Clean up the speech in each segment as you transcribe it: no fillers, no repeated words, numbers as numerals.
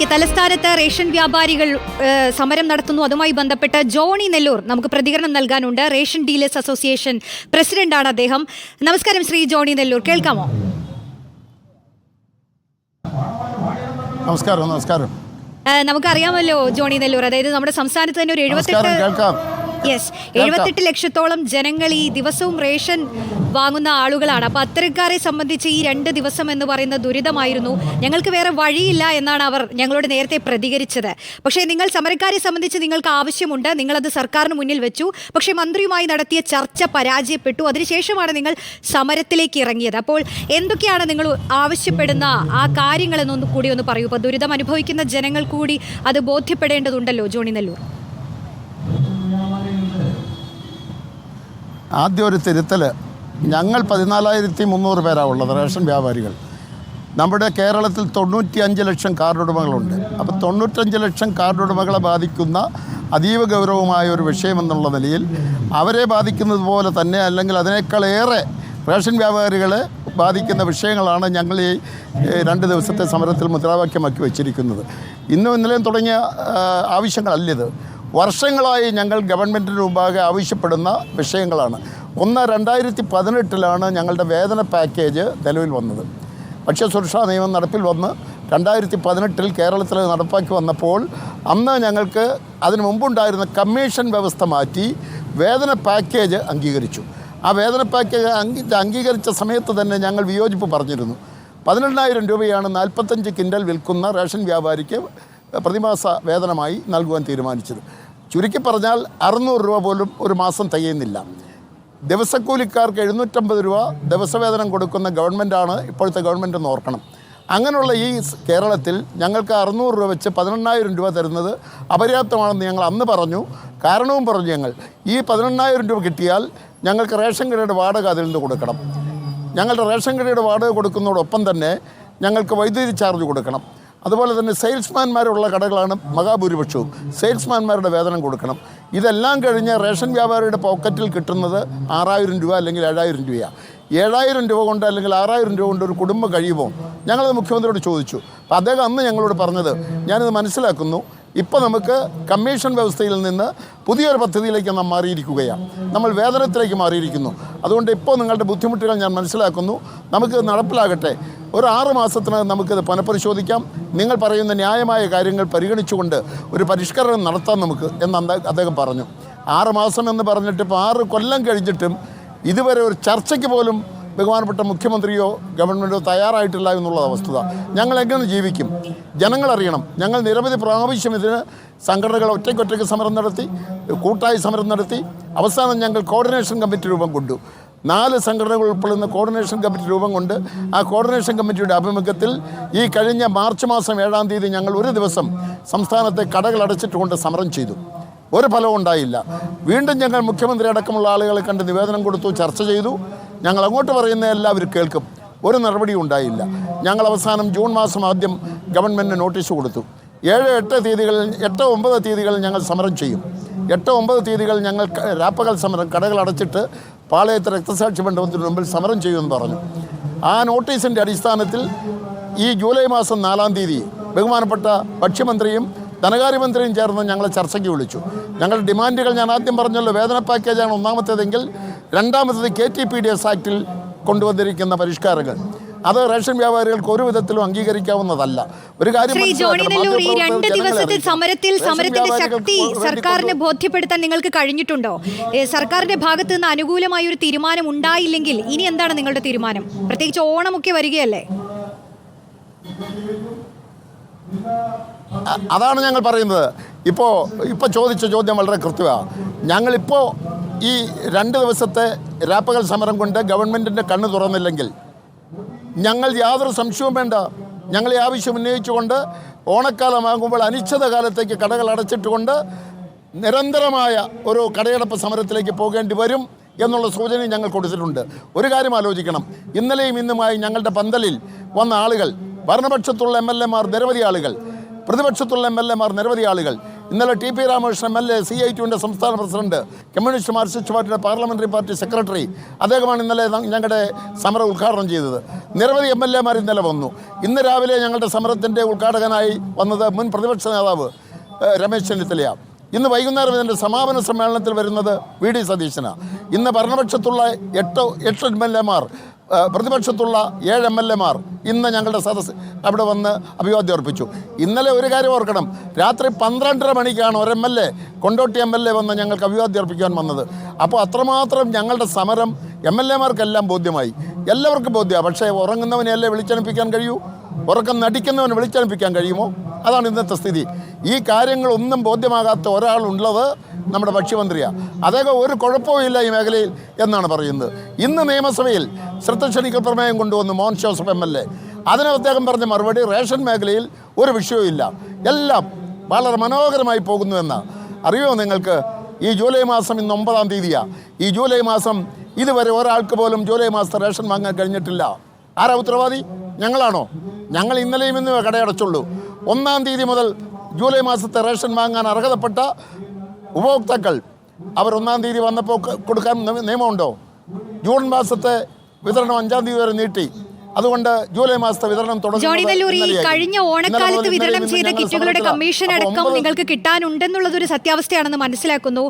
തലസ്ഥാനത്ത് റേഷൻ വ്യാപാരികൾ സമരം നടത്തുന്നു. അതുമായി ബന്ധപ്പെട്ട് ജോണി നെല്ലൂർ നമുക്ക് പ്രതികരണം നൽകാനുണ്ട്. റേഷൻ ഡീലേഴ്സ് അസോസിയേഷൻ പ്രസിഡന്റാണ് അദ്ദേഹം. നമസ്കാരം ശ്രീ ജോണി നെല്ലൂർ, കേൾക്കാമോ? നമസ്കാരം. നമസ്കാരം. നമുക്കറിയാമല്ലോ ജോണി നെല്ലൂർ, അതായത് നമ്മുടെ സംസ്ഥാനത്ത് തന്നെ ഒരു 78 ലക്ഷത്തോളം ജനങ്ങൾ ഈ ദിവസവും റേഷൻ വാങ്ങുന്ന ആളുകളാണ്. അപ്പോൾ അത്തരക്കാരെ സംബന്ധിച്ച് ഈ 2 ദിവസം എന്ന് പറയുന്ന ദുരിതമായിരുന്നു. ഞങ്ങൾക്ക് വേറെ വഴിയില്ല എന്നാണ് അവർ ഞങ്ങളോട് നേരത്തെ പ്രതികരിച്ചത്. പക്ഷേ നിങ്ങൾ സമരക്കാരെ സംബന്ധിച്ച് നിങ്ങൾക്ക് ആവശ്യമുണ്ട്, നിങ്ങളത് സർക്കാരിന് മുന്നിൽ വെച്ചു. പക്ഷേ മന്ത്രിയുമായി നടത്തിയ ചർച്ച പരാജയപ്പെട്ടു. അതിനുശേഷമാണ് നിങ്ങൾ സമരത്തിലേക്ക് ഇറങ്ങിയത്. അപ്പോൾ എന്തൊക്കെയാണ് നിങ്ങൾ ആവശ്യപ്പെടുന്ന ആ കാര്യങ്ങളെന്നൊന്ന് കൂടി ഒന്ന് പറയൂ. ഇപ്പോൾ ദുരിതം അനുഭവിക്കുന്ന ജനങ്ങൾ കൂടി അത് ബോധ്യപ്പെടേണ്ടതുണ്ടല്ലോ ജോണി നെല്ലൂർ. ആദ്യം ഒരു തിരുത്തൽ. ഞങ്ങൾ 14,300 പേരാണ് ഉള്ളത് റേഷൻ വ്യാപാരികൾ. നമ്മുടെ കേരളത്തിൽ 95 ലക്ഷം കാർഡ് ഉടമകളുണ്ട്. അപ്പോൾ 95 ലക്ഷം കാർഡ് ഉടമകളെ ബാധിക്കുന്ന അതീവ ഗൗരവമായ ഒരു വിഷയമെന്നുള്ള നിലയിൽ അവരെ ബാധിക്കുന്നത് പോലെ തന്നെ അല്ലെങ്കിൽ അതിനേക്കാളേറെ റേഷൻ വ്യാപാരികളെ ബാധിക്കുന്ന വിഷയങ്ങളാണ് ഞങ്ങൾ ഈ 2 ദിവസത്തെ സമരത്തിൽ മുദ്രാവാക്യമാക്കി വച്ചിരിക്കുന്നത്. ഇന്നും ഇന്നലെയും തുടങ്ങിയ ആവശ്യങ്ങളല്ലിത്. വർഷങ്ങളായി ഞങ്ങൾ ഗവൺമെൻറ്റിന് മുമ്പാകെ ആവശ്യപ്പെടുന്ന വിഷയങ്ങളാണ്. 2018 ഞങ്ങളുടെ വേതന പാക്കേജ് നിലവിൽ വന്നത്. ഭക്ഷ്യസുരക്ഷാ നിയമം നടപ്പിൽ വന്ന് 2018 കേരളത്തിൽ നടപ്പാക്കി വന്നപ്പോൾ അന്ന് ഞങ്ങൾക്ക് അതിനു മുമ്പുണ്ടായിരുന്ന കമ്മീഷൻ വ്യവസ്ഥ മാറ്റി വേതന പാക്കേജ് അംഗീകരിച്ചു. ആ വേതന പാക്കേജ് അംഗീകരിച്ച സമയത്ത് തന്നെ ഞങ്ങൾ വിയോജിപ്പ് പറഞ്ഞിരുന്നു. 18,000 രൂപയാണ് 45 കിൻഡൽ വിൽക്കുന്ന റേഷൻ വ്യാപാരിക്ക് പ്രതിമാസ വേതനമായി നൽകുവാൻ തീരുമാനിച്ചത്. ചുരുക്കി പറഞ്ഞാൽ 600 രൂപ പോലും ഒരു മാസം തികയുന്നില്ല. ദിവസക്കൂലിക്കാർക്ക് 750 രൂപ ദിവസവേതനം കൊടുക്കുന്ന ഗവൺമെൻറ്റാണ് ഇപ്പോഴത്തെ ഗവൺമെൻറ് എന്ന് ഓർക്കണം. അങ്ങനെയുള്ള ഈ കേരളത്തിൽ ഞങ്ങൾക്ക് 600 രൂപ വെച്ച് 18,000 രൂപ തരുന്നത് അപര്യാപ്തമാണെന്ന് ഞങ്ങൾ അന്ന് പറഞ്ഞു. കാരണവും പറഞ്ഞു. ഞങ്ങൾ ഈ 18,000 രൂപ കിട്ടിയാൽ ഞങ്ങൾക്ക് റേഷൻ കടയുടെ വാടക അതിൽ നിന്ന് കൊടുക്കണം. ഞങ്ങളുടെ റേഷൻ കടയുടെ വാടക കൊടുക്കുന്നതോടൊപ്പം തന്നെ ഞങ്ങൾക്ക് വൈദ്യുതി ചാർജ് കൊടുക്കണം. അതുപോലെ തന്നെ സെയിൽസ്മാൻമാരുള്ള കടകളാണ് മഹാഭൂരിപക്ഷവും. സെയിൽസ്മാൻമാരുടെ വേതനം കൊടുക്കണം. ഇതെല്ലാം കഴിഞ്ഞ് റേഷൻ വ്യാപാരിയുടെ പോക്കറ്റിൽ കിട്ടുന്നത് 6,000 രൂപ അല്ലെങ്കിൽ 7,000 രൂപയാണ്. 7,000 രൂപ കൊണ്ട് അല്ലെങ്കിൽ 6,000 രൂപ കൊണ്ട് ഒരു കുടുംബം കഴിയുമ്പോൾ ഞങ്ങളത് മുഖ്യമന്ത്രിയോട് ചോദിച്ചു. അപ്പോൾ അദ്ദേഹം അന്ന് ഞങ്ങളോട് പറഞ്ഞത്, ഞാനിത് മനസ്സിലാക്കുന്നു, ഇപ്പോൾ നമുക്ക് കമ്മീഷൻ വ്യവസ്ഥയിൽ നിന്ന് പുതിയൊരു പദ്ധതിയിലേക്ക് നാം മാറിയിരിക്കുകയാണ്. നമ്മൾ വേതനത്തിലേക്ക് മാറിയിരിക്കുന്നു. അതുകൊണ്ട് ഇപ്പോൾ നിങ്ങളുടെ ബുദ്ധിമുട്ടുകൾ ഞാൻ മനസ്സിലാക്കുന്നു. നമുക്ക് നടപ്പിലാകട്ടെ. ഒരു 6 മാസത്തിനകം നമുക്കിത് പുനഃപരിശോധിക്കാം. നിങ്ങൾ പറയുന്ന ന്യായമായ കാര്യങ്ങൾ പരിഗണിച്ചുകൊണ്ട് ഒരു പരിഷ്കരണം നടത്താം നമുക്ക് എന്ന് അദ്ദേഹം പറഞ്ഞു. 6 മാസം എന്ന് പറഞ്ഞിട്ട് ഇപ്പോൾ 6 കൊല്ലം കഴിഞ്ഞിട്ടും ഇതുവരെ ഒരു ചർച്ചയ്ക്ക് പോലും ബഹുമാനപ്പെട്ട മുഖ്യമന്ത്രിയോ ഗവൺമെൻറ്റോ തയ്യാറായിട്ടില്ല എന്നുള്ളത് വസ്തുത. ഞങ്ങൾ എങ്ങനെ ജീവിക്കും? ജനങ്ങളറിയണം. ഞങ്ങൾ നിരവധി പ്രാവശ്യം ഇതിന് സംഘടനകൾ ഒറ്റയ്ക്കൊറ്റയ്ക്ക് സമരം നടത്തി, കൂട്ടായി സമരം നടത്തി. അവസാനം ഞങ്ങൾ കോർഡിനേഷൻ കമ്മിറ്റി രൂപം കൊണ്ടു. 4 സംഘടനകൾ ഉൾപ്പെടുന്ന കോർഡിനേഷൻ കമ്മിറ്റി രൂപം കൊണ്ട് ആ കോർഡിനേഷൻ കമ്മിറ്റിയുടെ ആഭിമുഖ്യത്തിൽ ഈ കഴിഞ്ഞ മാർച്ച് മാസം 7-ാം തീയതി ഞങ്ങൾ ഒരു ദിവസം സംസ്ഥാനത്തെ കടകൾ അടച്ചിട്ടുകൊണ്ട് സമരം ചെയ്തു. ഒരു ഫലവും ഉണ്ടായില്ല. വീണ്ടും ഞങ്ങൾ മുഖ്യമന്ത്രി അടക്കമുള്ള ആളുകളെ കണ്ട് നിവേദനം കൊടുത്തു, ചർച്ച ചെയ്തു. ഞങ്ങൾ അങ്ങോട്ട് പറയുന്ന എല്ലാവരും കേൾക്കും. ഒരു നടപടിയും ഉണ്ടായില്ല. ഞങ്ങൾ അവസാനം ജൂൺ മാസം ആദ്യം ഗവൺമെൻറ്റിന് നോട്ടീസ് കൊടുത്തു. 7-8 തീയതികളിൽ ഞങ്ങൾ സമരം ചെയ്യും. 8-9 തീയതികൾ ഞങ്ങൾ രാപ്പകൽ സമരം, കടകൾ അടച്ചിട്ട് പാളയത്ത് രക്തസാക്ഷി മണ്ഡപത്തിന് മുമ്പിൽ സമരം ചെയ്യുമെന്ന് പറഞ്ഞു. ആ നോട്ടീസിൻ്റെ അടിസ്ഥാനത്തിൽ ഈ ജൂലൈ മാസം 4-ാം തീയതി ബഹുമാനപ്പെട്ട ഭക്ഷ്യമന്ത്രിയും ധനകാര്യമന്ത്രിയും ചേർന്ന് ഞങ്ങളെ ചർച്ചയ്ക്ക് വിളിച്ചു. ഞങ്ങളുടെ ഡിമാൻഡുകൾ ഞാൻ ആദ്യം പറഞ്ഞല്ലോ, വേതന പാക്കേജാണ് ഒന്നാമത്തേതെങ്കിൽ, രണ്ടാമത്തേത് KTPDS ആക്റ്റിൽ കൊണ്ടുവന്നിരിക്കുന്ന പരിഷ്കാരങ്ങൾ. അത് റേഷൻ വ്യാപാരികൾക്ക് ഒരു വിധത്തിലും അംഗീകരിക്കാവുന്നതല്ല. ഒരു കാര്യം, ഈ 2 ദിവസത്തെ സമരത്തിന്റെ ശക്തി സർക്കാരിനെ ബോധ്യപ്പെടുത്താൻ നിങ്ങൾക്ക് കഴിഞ്ഞിട്ടുണ്ടോ? സർക്കാരിന്റെ ഭാഗത്ത് നിന്ന് അനുകൂലമായ ഒരു തീരുമാനം ഉണ്ടായില്ലെങ്കിൽ ഇനി എന്താണ് നിങ്ങളുടെ തീരുമാനം? പ്രത്യേകിച്ച് ഓണമൊക്കെ വരികയല്ലേ. അതാണ് ഞങ്ങൾ പറയുന്നത്. ഇപ്പോൾ ചോദിച്ച ചോദ്യം വളരെ കൃത്യമാണ്. ഞങ്ങളിപ്പോൾ ഈ 2 ദിവസത്തെ രാപ്പകൽ സമരം കൊണ്ട് ഗവൺമെൻറ്റിൻ്റെ കണ്ണ് തുറന്നില്ലെങ്കിൽ ഞങ്ങൾ യാതൊരു സംശയവും വേണ്ട, ഞങ്ങൾ ഈ ആവശ്യം ഉന്നയിച്ചുകൊണ്ട് ഓണക്കാലമാകുമ്പോൾ അനിശ്ചിതകാലത്തേക്ക് കടകൾ അടച്ചിട്ടുകൊണ്ട് നിരന്തരമായ ഒരു കടയടപ്പ് സമരത്തിലേക്ക് പോകേണ്ടി വരും എന്നുള്ള സൂചനയും ഞങ്ങൾ കൊടുത്തിട്ടുണ്ട്. ഒരു കാര്യം ആലോചിക്കണം. ഇന്നലെയും ഇന്നുമായി ഞങ്ങളുടെ പന്തലിൽ വന്ന ആളുകൾ, ഭരണപക്ഷത്തുള്ള MLA മാർ നിരവധി ആളുകൾ, പ്രതിപക്ഷത്തുള്ള MLA മാർ നിരവധി ആളുകൾ, ഇന്നലെ ടി.പി. രാമകൃഷ്ണൻ എം.എൽ.എ, CITUവിൻ്റെ സംസ്ഥാന പ്രസിഡന്റ്, കമ്മ്യൂണിസ്റ്റ് മാർക്സിസ്റ്റ് പാർട്ടിയുടെ പാർലമെൻ്ററി പാർട്ടി സെക്രട്ടറി, അദ്ദേഹമാണ് ഇന്നലെ ഞങ്ങളുടെ സമരം ഉദ്ഘാടനം ചെയ്തത്. നിരവധി MLA-മാർ ഇന്നലെ വന്നു. ഇന്ന് രാവിലെ ഞങ്ങളുടെ സമരത്തിൻ്റെ ഉദ്ഘാടകനായി വന്നത് മുൻ പ്രതിപക്ഷ നേതാവ് രമേശ് ചെന്നിത്തലയാണ്. ഇന്ന് വൈകുന്നേരം ഇതിൻ്റെ സമാപന സമ്മേളനത്തിൽ വരുന്നത് VD സതീശനാണ്. ഇന്ന് ഭരണപക്ഷത്തുള്ള 8 MLA-മാർ, പ്രതിപക്ഷത്തുള്ള 7 MLA-മാർ ഇന്ന് ഞങ്ങളുടെ സദസ്സ് അവിടെ വന്ന് അഭിവാദ്യം അർപ്പിച്ചു. ഇന്നലെ ഒരു കാര്യം ഓർക്കണം, രാത്രി 12:30 മണിക്കാണ് ഒരു MLA, കൊണ്ടോട്ടി MLA വന്ന് ഞങ്ങൾക്ക് അഭിവാദ്യം അർപ്പിക്കാൻ വന്നത്. അപ്പോൾ അത്രമാത്രം ഞങ്ങളുടെ സമരം MLA-മാർക്കെല്ലാം ബോധ്യമായി, എല്ലാവർക്കും ബോധ്യമാണ്. പക്ഷേ ഉറങ്ങുന്നവനെയല്ലേ വിളിച്ചനുപ്പിക്കാൻ കഴിയൂ? ഉറക്കം നടിക്കുന്നവനെ വിളിച്ചനുപ്പിക്കാൻ കഴിയുമോ? അതാണ് ഇന്നത്തെ സ്ഥിതി. ഈ കാര്യങ്ങളൊന്നും ബോധ്യമാകാത്ത ഒരാളുള്ളത് നമ്മുടെ ഭക്ഷ്യമന്ത്രിയാണ്. അദ്ദേഹം ഒരു കുഴപ്പവുമില്ല ഈ മേഖലയിൽ എന്നാണ് പറയുന്നത്. ഇന്ന് നിയമസഭയിൽ ശ്രദ്ധ ക്ഷണിക്കൽ പ്രമേയം കൊണ്ടുവന്നു മോഹൻ ജോസഫ് MLA. അതിന് അദ്ദേഹം പറഞ്ഞ മറുപടി, റേഷൻ മേഖലയിൽ ഒരു വിഷയവുമില്ല, എല്ലാം വളരെ മനോഹരമായി പോകുന്നു എന്നാണ്. അറിയുമോ നിങ്ങൾക്ക്, ഈ ജൂലൈ മാസം ഇന്ന് 9-ാം തീയതിയാണ്. ഈ ജൂലൈ മാസം ഇതുവരെ ഒരാൾക്ക് പോലും ജൂലൈ മാസത്തെ റേഷൻ വാങ്ങാൻ കഴിഞ്ഞിട്ടില്ല. ആരാ ഉത്തരവാദി? ഞങ്ങളാണോ? ഞങ്ങൾ ഇന്നലെയും ഇന്ന് കടയടച്ചുള്ളൂ. 1-ാം തീയതി മുതൽ ജൂലൈ മാസത്തെ റേഷൻ വാങ്ങാൻ അർഹതപ്പെട്ട ഉപഭോക്താക്കൾ അവർ 1-ാം തീയതി വന്നപ്പോൾ കൊടുക്കാൻ നിയമമുണ്ടോ? ജൂൺ മാസത്തെ വിതരണം 5-ാം തീയതി വരെ നീട്ടി. അതുകൊണ്ട് ജൂലൈ മാസത്തെ വിതരണം ജോണി നെല്ലൂർ, ഈ കഴിഞ്ഞ ഓണക്കാലത്ത് വിതരണം ചെയ്ത കിറ്റുകളുടെ കമ്മീഷൻ അടക്കം നിങ്ങൾക്ക് കിട്ടാനുണ്ടെന്നുള്ളതൊരു സത്യാവസ്ഥയാണെന്ന് മനസ്സിലാക്കുന്നു.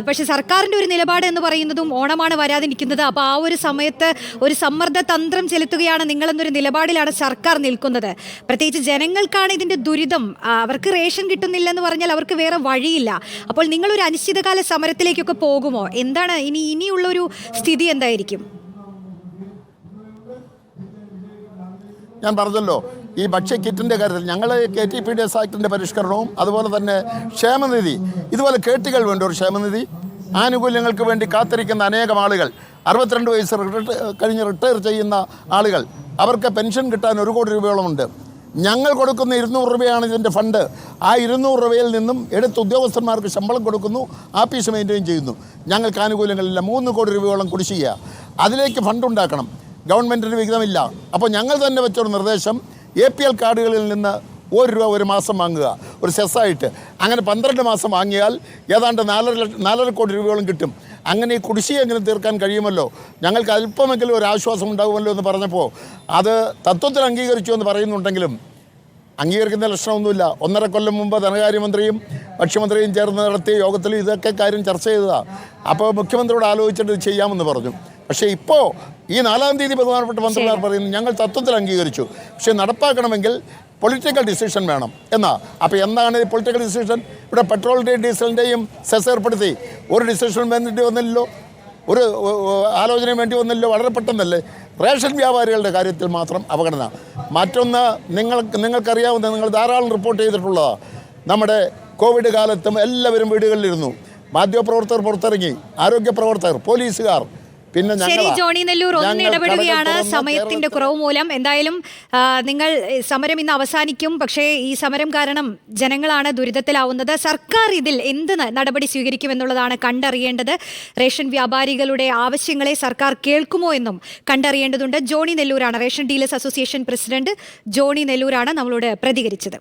പക്ഷേ സർക്കാരിൻ്റെ ഒരു നിലപാട് എന്ന് പറയുന്നതും ഓണമാണ് വരാതിരിക്കുന്നത്. അപ്പോൾ ആ ഒരു സമയത്ത് ഒരു സമ്മർദ്ദ തന്ത്രം ചെലുത്തുകയാണ് നിങ്ങളെന്നൊരു നിലപാടിലാണ് സർക്കാർ നിൽക്കുന്നത്. പ്രത്യേകിച്ച് ജനങ്ങൾക്കാണ് ഇതിൻ്റെ ദുരിതം. അവർക്ക് റേഷൻ കിട്ടുന്നില്ലെന്ന് പറഞ്ഞാൽ അവർക്ക് വേറെ വഴിയില്ല. അപ്പോൾ നിങ്ങളൊരു അനിശ്ചിതകാല സമരത്തിലേക്കൊക്കെ പോകുമോ? എന്താണ് ഇനിയുള്ളൊരു സ്ഥിതി എന്തായിരിക്കും? ഞാൻ പറഞ്ഞല്ലോ, ഈ ഭക്ഷ്യ കിറ്റിൻ്റെ കാര്യത്തിൽ ഞങ്ങൾ KTPDS ആക്ടിൻ്റെ പരിഷ്കരണവും അതുപോലെ തന്നെ ക്ഷേമനിധി, ഇതുപോലെ കേട്ടുകൾ വേണ്ട ഒരു ക്ഷേമനിധി, ആനുകൂല്യങ്ങൾക്ക് വേണ്ടി കാത്തിരിക്കുന്ന അനേകം ആളുകൾ, 62 വയസ്സ് കഴിഞ്ഞ് റിട്ടയർ ചെയ്യുന്ന ആളുകൾ, അവർക്ക് പെൻഷൻ കിട്ടാൻ 1 കോടി രൂപയോളമുണ്ട്. ഞങ്ങൾ കൊടുക്കുന്ന 200 രൂപയാണ് ഇതിൻ്റെ ഫണ്ട്. ആ 200 രൂപയിൽ നിന്നും എടുത്ത് ഉദ്യോഗസ്ഥന്മാർക്ക് ശമ്പളം കൊടുക്കുന്നു, ആഫീസ് മെയിൻറ്റെയിൻ ചെയ്യുന്നു. ഞങ്ങൾക്ക് ആനുകൂല്യങ്ങളില്ല. 3 കോടി രൂപയോളം കുടിശ്ശിക. അതിലേക്ക് ഫണ്ടുണ്ടാക്കണം. ഗവൺമെൻറ്റിന് വിഹിതമില്ല. അപ്പോൾ ഞങ്ങൾ തന്നെ വെച്ചൊരു നിർദ്ദേശം, APL കാർഡുകളിൽ നിന്ന് 1 രൂപ ഒരു മാസം വാങ്ങുക, ഒരു സെസ്സായിട്ട്. അങ്ങനെ 12 മാസം വാങ്ങിയാൽ ഏതാണ്ട് 4.5 കോടി രൂപയോളം കിട്ടും. അങ്ങനെ ഈ കുടിശ്ശികയെങ്കിലും തീർക്കാൻ കഴിയുമല്ലോ, ഞങ്ങൾക്ക് അല്പമെങ്കിലും ഒരു ആശ്വാസം ഉണ്ടാകുമല്ലോ എന്ന് പറഞ്ഞപ്പോൾ അത് തത്വത്തിൽ അംഗീകരിച്ചു എന്ന് പറയുന്നുണ്ടെങ്കിലും അംഗീകരിക്കുന്ന ലക്ഷണമൊന്നുമില്ല. 1.5 കൊല്ലം മുമ്പ് ധനകാര്യമന്ത്രിയും ഭക്ഷ്യമന്ത്രിയും ചേർന്ന് നടത്തിയ യോഗത്തിൽ ഇതൊക്കെ കാര്യം ചർച്ച ചെയ്തതാണ്. അപ്പോൾ മുഖ്യമന്ത്രിയോട് ആലോചിച്ചിട്ട് ചെയ്യാമെന്ന് പറഞ്ഞു. പക്ഷേ ഇപ്പോൾ ഈ 4-ാം തീയതി ബഹുമാനപ്പെട്ട മന്ത്രിമാർ പറയുന്നു ഞങ്ങൾ തത്വത്തിൽ അംഗീകരിച്ചു, പക്ഷേ നടപ്പാക്കണമെങ്കിൽ പൊളിറ്റിക്കൽ ഡിസിഷൻ വേണം എന്നാ. അപ്പോൾ എന്താണ് ഈ പൊളിറ്റിക്കൽ ഡിസിഷൻ? ഇവിടെ പെട്രോളിൻ്റെയും ഡീസലിൻ്റെയും സെസ് ഏർപ്പെടുത്തി. ഒരു ഡിസിഷൻ വേണ്ടി വന്നില്ലല്ലോ, ഒരു ആലോചനയും വേണ്ടി വന്നില്ലല്ലോ. വളരെ പെട്ടെന്നല്ലേ. റേഷൻ വ്യാപാരികളുടെ കാര്യത്തിൽ മാത്രം അവഗണന. മറ്റൊന്ന്, നിങ്ങൾക്കറിയാവുന്ന, നിങ്ങൾ ധാരാളം റിപ്പോർട്ട് ചെയ്തിട്ടുള്ളതാണ്, നമ്മുടെ കോവിഡ് കാലത്തും എല്ലാവരും വീടുകളിലിരുന്നു. മാധ്യമപ്രവർത്തകർ പുറത്തിറങ്ങി, ആരോഗ്യ പ്രവർത്തകർ, പോലീസുകാർ. ശരി ജോണി നെല്ലൂർ, ഒന്ന് ഇടപെടുകയാണ് സമയത്തിന്റെ കുറവ് മൂലം. എന്തായാലും നിങ്ങൾ സമരം ഇന്ന് അവസാനിക്കും. പക്ഷേ ഈ സമരം കാരണം ജനങ്ങളാണ് ദുരിതത്തിലാവുന്നത്. സർക്കാർ ഇതിൽ എന്ത് നടപടി സ്വീകരിക്കുമെന്നുള്ളതാണ് കണ്ടറിയേണ്ടത്. റേഷൻ വ്യാപാരികളുടെ ആവശ്യങ്ങളെ സർക്കാർ കേൾക്കുമോ എന്നും കണ്ടറിയേണ്ടതുണ്ട്. ജോണി നെല്ലൂരാണ്, ration dealers association president Johny നെല്ലൂരാണ് നമ്മളോട് പ്രതികരിച്ചത്.